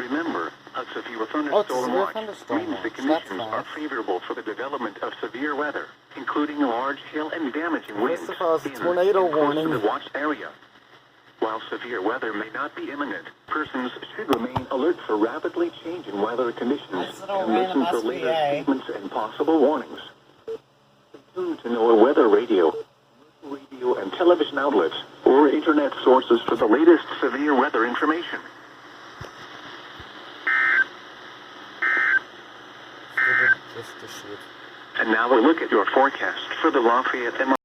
Remember, a severe Oh, it's a thunderstorm severe watch thunderstorm means the watch. That's conditions nice. are favorable for the development of severe weather, including large hail and damaging winds First of all, it's a in tornado and close to warning. the watched area. While severe weather may not be imminent, persons should remain alert for rapidly changing weather conditions This little and listen random for later SVA. statements and possible warnings. Tune to know weather radio and television outlets or internet sources for the latest severe weather information. Just to shoot. And now we'll look at your forecast for the Lafayette